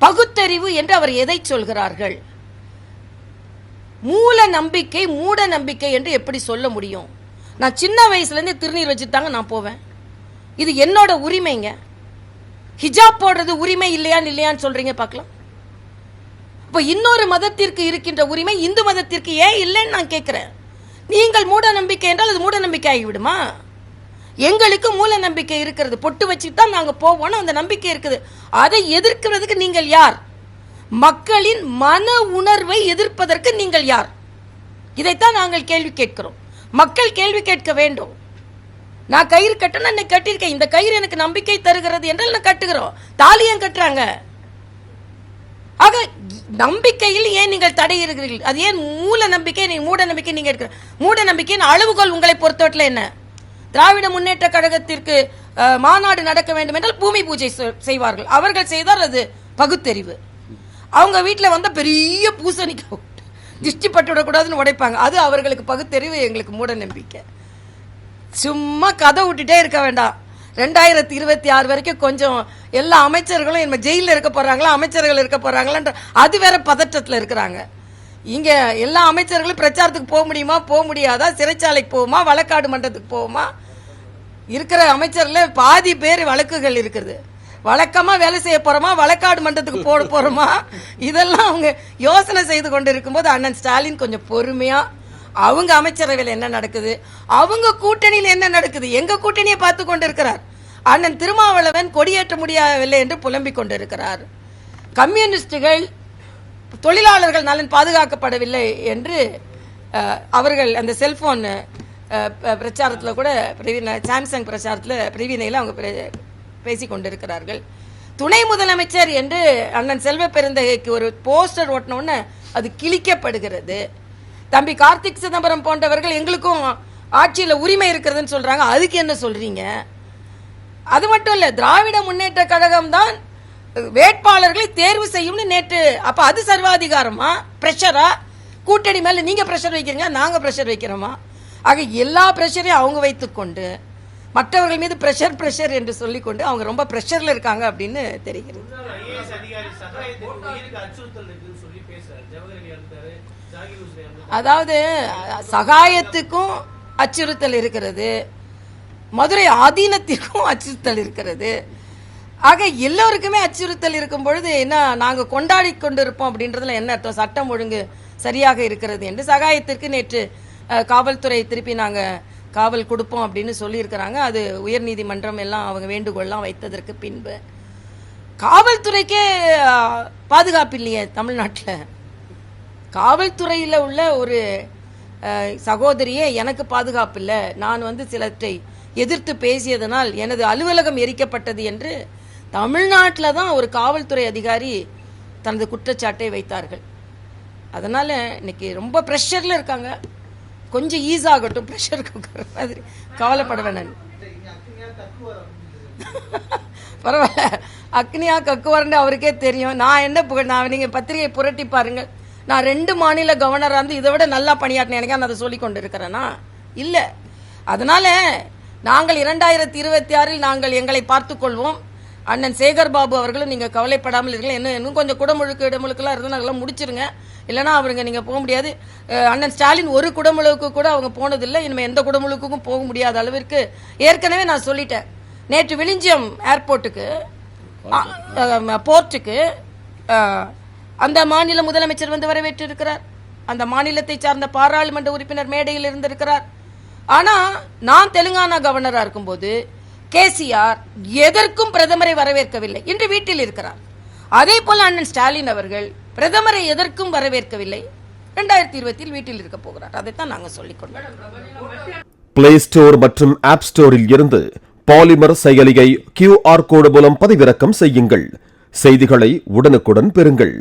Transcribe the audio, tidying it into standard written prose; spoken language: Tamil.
பகுத்தறிவு என்று அவர் எதை சொல்கிறார்கள்? மூல நம்பிக்கை, மூட நம்பிக்கை என்று எப்படி சொல்ல முடியும்? நான் சின்ன வயசுல இருந்து திருநீர் வச்சுட்டாங்க நான் போவேன். இது என்னோட உரிமைங்க. ஹிஜாப் போடுறது உரிமை இல்லையான்னு சொல்றீங்க பார்க்கலாம். இப்ப இன்னொரு மதத்திற்கு இருக்கின்ற உரிமை இந்து மதத்திற்கு ஏன் இல்லைன்னு நான் கேட்கிறேன். நீங்கள் மூட நம்பிக்கை என்றால் அது மூட நம்பிக்கை ஆகிவிடுமா? எங்களுக்கு மூல நம்பிக்கை இருக்கிறது. பொட்டு வச்சுட்டு தான் நாங்க போவோம், அந்த நம்பிக்கை இருக்குது. அதை எதிர்க்கிறதுக்கு நீங்கள் யார்? மக்களின் மன உணர்வை எதிர்ப்பதற்கு நீங்கள் யார்? இதைத்தான் நாங்கள் கேள்வி கேட்கிறோம். மக்கள் கேள்வி கேட்க வேண்டும். நான் கயிறு கட்டணும், என்ன கட்டியிருக்கேன், இந்த கயிறு எனக்கு நம்பிக்கை தருகிறது என்றால் நான் கட்டுகிறோம். தாலியம் கட்டுறாங்க. ஆக நம்பிக்கையில் ஏன் நீங்கள் தடையிடுகிறீர்கள்? அது ஏன் மூல நம்பிக்கை, மூட நம்பிக்கை நீங்க இருக்கிற மூட நம்பிக்கையின் அளவுகோல் உங்களை பொறுத்தவரையில் என்ன? திராவிட முன்னேற்ற கழகத்திற்கு மாநாடு நடக்க வேண்டும் என்றால் பூமி பூஜை செய்வார்கள். அவர்கள் செய்தால் அது பகுத்தறிவு. அவங்க வீட்டில் வந்த பெரிய பூசணிக்காய் திருஷ்டி பட்டு விடக்கூடாதுன்னு உடைப்பாங்க. அது அவர்களுக்கு பகுத்தறிவு, எங்களுக்கு மூட நம்பிக்கை. சும்மா கதை விட்டுட்டே இருக்க வேண்டாம். 2026 வரைக்கும் கொஞ்சம் எல்லா அமைச்சர்களும் என்ன ஜெயிலில் இருக்க போறாங்களா, அமைச்சர்கள் இருக்க போறாங்களான்ற அது வேற பதற்றத்தில் இருக்கிறாங்க. இங்க எல்லா அமைச்சர்களும் பிரச்சாரத்துக்கு போக முடியுமா, போக முடியாதா, சிறைச்சாலைக்கு போகுமா, வழக்காடு மன்றத்துக்கு போகுமா? இருக்கிற அமைச்சர்ல பாதி பேர் வழக்குகள் இருக்குது. வழக்கமா வேலை செய்ய போறோமா, வழக்காடு மன்றத்துக்கு போட போறோமா, இதெல்லாம் அவங்க யோசனை செய்து கொண்டு இருக்கும்போது அண்ணன் ஸ்டாலின் கொஞ்சம் பொறுமையா அவங்க அமைச்சரவையில் என்ன நடக்குது, அவங்க கூட்டணியில் என்ன நடக்குது, எங்க கூட்டணியை பார்த்து கொண்டு இருக்கிறார். அண்ணன் திருமாவளவன் கொடியேற்ற முடியவில்லை என்று புலம்பிக் கொண்டிருக்கிறார். கம்யூனிஸ்டுகள் தொழிலாளர்கள் நலன் பாதுகாக்கப்படவில்லை என்று அவர்கள் அந்த செல்போன் பிரச்சாரத்தில் கூட சாம்சங் பிரச்சாரத்தில் பிரவீனையில் அவங்க பேசிக் கொண்டிருக்கிறார்கள். துணை முதலமைச்சர் என்று அண்ணன் செல்வ பெருந்தகைக்கு ஒரு போஸ்டர் ஓட்டினோன்னு அது கிழிக்கப்படுகிறது. தம்பி கார்த்திக் சிதம்பரம் போன்றவர்கள் எங்களுக்கும் ஆட்சியில் உரிமை இருக்கிறதுன்னு சொல்றாங்க. அதுக்கு என்ன சொல்றீங்க? அது மட்டும் இல்ல, திராவிட முன்னேற்ற கழகம் தான் வேட்பாளர்களை தேர்வு செய்யும்னு நேற்று. அப்ப அது சர்வாதிகாரமா, பிரஷரா? கூட்டணி மேல நீங்க பிரஷர் வைக்கிறீங்க, நாங்க பிரஷர் வைக்கிறோமா? ஆக எல்லா பிரஷரையும் அவங்க வைத்துக்கொண்டு மற்றவர்கள் மீது பிரஷர் என்று சொல்லிக்கொண்டு அவங்க ரொம்ப பிரஷர்ல இருக்காங்க அப்படின்னு தெரிகிறது. அதாவது சகாயத்துக்கும் அச்சுறுத்தல் இருக்கிறது, மதுரை ஆதீனத்திற்கும் அச்சுறுத்தல் இருக்கிறது. ஆக எல்லோருக்குமே அச்சுறுத்தல் இருக்கும் பொழுது என்ன நாங்க கொண்டாடி கொண்டிருப்போம் அப்படின்றதுல என்ன அர்த்தம்? சட்டம் ஒழுங்கு சரியாக இருக்கிறது என்று சகாயத்திற்கு நேற்று காவல்துறை திருப்பி நாங்க காவல் கொடுப்போம் அப்படின்னு சொல்லி இருக்கிறாங்க. அது உயர்நீதிமன்றம் எல்லாம் அவங்க வேண்டுகோள்லாம் வைத்ததற்கு பின்பு காவல்துறைக்கே பாதுகாப்பு இல்லையே தமிழ்நாட்டில். காவல்துறையில் உள்ள ஒரு சகோதரியே எனக்கு பாதுகாப்பு இல்லை, நான் சிலற்றை எதிர்த்து பேசியதனால் எனது அலுவலகம் எரிக்கப்பட்டது என்று தமிழ்நாட்டில் தான் ஒரு காவல்துறை அதிகாரி தனது குற்றச்சாட்டை வைத்தார்கள். அதனால இன்னைக்கு ரொம்ப பிரஷர்ல இருக்காங்க. கொஞ்சம் ஈஸ் ஆகட்டும், பிரஷர் மாதிரி கவலைப்பட வேணாம். பரவாயில்ல, அக்னியா கக்குவார்னு அவருக்கே தெரியும். நான் என்ன நீங்க பத்திரிகை புரட்டி பாருங்க, நான் 2 மாநில கவர்னரா இருந்து இதை விட நல்லா பணியாற்றினேன். எனக்கு நான் அதை சொல்லி கொண்டு இருக்கிறேன்னா இல்ல. அதனால நாங்கள் 2026 நாங்கள் எங்களை பார்த்துக் கொள்வோம். அண்ணன் சேகர் பாபு அவர்களும் நீங்க கவலைப்படாமல் இருக்கல. இன்னும் கொஞ்சம் குடமுழுக்கு இடமுழுக்கெல்லாம் இருந்தால் அதெல்லாம் முடிச்சிருங்க, இல்லைன்னா அவருங்க நீங்க போக முடியாது. அண்ணன் ஸ்டாலின் ஒரு குடமுழுக்கு கூட அவங்க போனதில்லை, இனிமே எந்த குடமுழுக்கும் போக முடியாத அளவிற்கு ஏற்கனவே நான் சொல்லிட்டேன். நேற்று விழிஞ்சியம் ஏர்போர்ட்டுக்கு போர்ட்டுக்கு அந்த மாநில முதலமைச்சர் வரவேற்று இருக்கிறார். அந்த மாநிலத்தை சார்ந்த பாராளுமன்ற உறுப்பினர் மேடையில் இருந்திருக்கிறார். ஆனா நான் தெலுங்கானா கவர்னரா இருக்கும்போது கேசிஆர் எதற்கும் பிரதமரை வரவேற்கவில்லை, இன்று வீட்டில் இருக்கிறார். அதே போல அண்ணன் ஸ்டாலின் அவர்கள் பிரதமரை எதற்கும் வரவேற்கவில்லை, 2020 வீட்டில் இருக்க போகிறார். அதைத்தான் நாங்க சொல்லிக் கொண்டோம். பிளே ஸ்டோர் மற்றும் ஆப் ஸ்டோரில் இருந்து பாலிமர் செயலியை QR கோடு மூலம் பதிவிறக்கம் செய்யுங்கள். செய்திகளை உடனுக்குடன் பெறுங்கள்.